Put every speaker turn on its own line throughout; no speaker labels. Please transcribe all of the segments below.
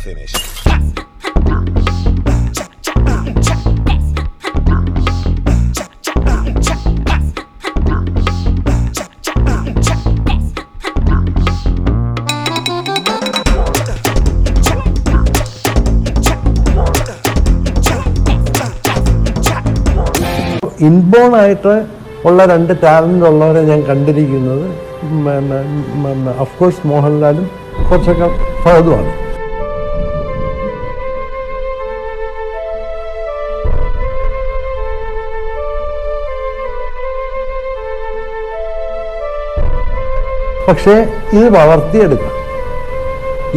finish.
Inborn ആയിട്ട് ഉള്ള രണ്ട് ടാലൻ്റ് ഉള്ളവരെ ഞാൻ കണ്ടിരിക്കുന്നത് ഓഫ്കോഴ്സ് മോഹൻലാലും കുറച്ചൊക്കെ ഫഹദുമാണ്. പക്ഷേ ഇത് വളർത്തിയെടുക്കാം.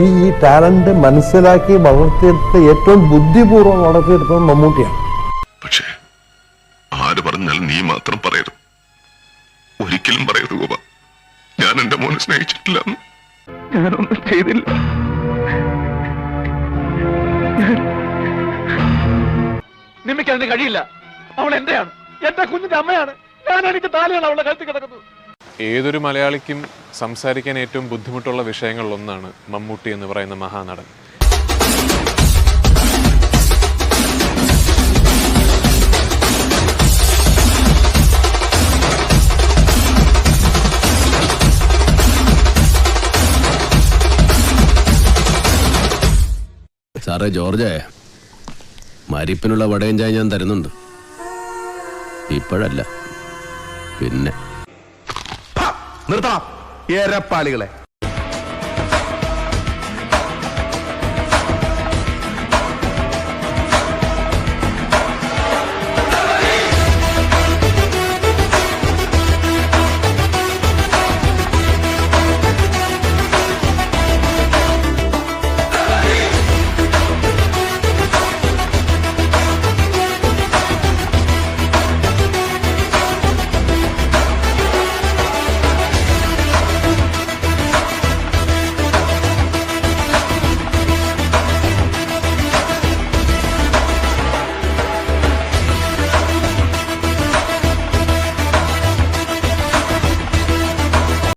ഈ ടാലന്റ് മനസ്സിലാക്കി വളർത്തിയെടുത്ത് ഏറ്റവും ബുദ്ധിപൂർവ്വം വളർത്തിയെടുത്തത് മമ്മൂട്ടിയാണ്.
പക്ഷേ ആര് പറഞ്ഞാലും നീ മാത്രം പറയരുത്, ഒരിക്കലും പറയരുത് ഗോപ. ഞാൻ എന്റെ മോനെ സ്നേഹിച്ചിട്ടില്ല, ഞാനൊന്നും ചെയ്തില്ല.
നിമ്മയ്ക്ക് അതിന് കഴിയില്ല. അവൾ എന്റെയാണ്, എന്റെ കുഞ്ഞിന്റെ അമ്മയാണ്. ഞാൻ എനിക്ക് താലിയാണ് അവളുടെ കഴുത്തിൽ കിടക്കുന്നത്.
ഏതൊരു മലയാളിക്കും സംസാരിക്കാൻ ഏറ്റവും ബുദ്ധിമുട്ടുള്ള വിഷയങ്ങളിലൊന്നാണ് മമ്മൂട്ടി എന്ന് പറയുന്ന മഹാനടൻ.
സാറേ ജോർജേ, മരിപ്പിനുള്ള വടയും ചായ ഞാൻ തരുന്നുണ്ട്. ഇപ്പോഴല്ല, പിന്നെ.
നിർത്താം ഏരപ്പാളികളെ.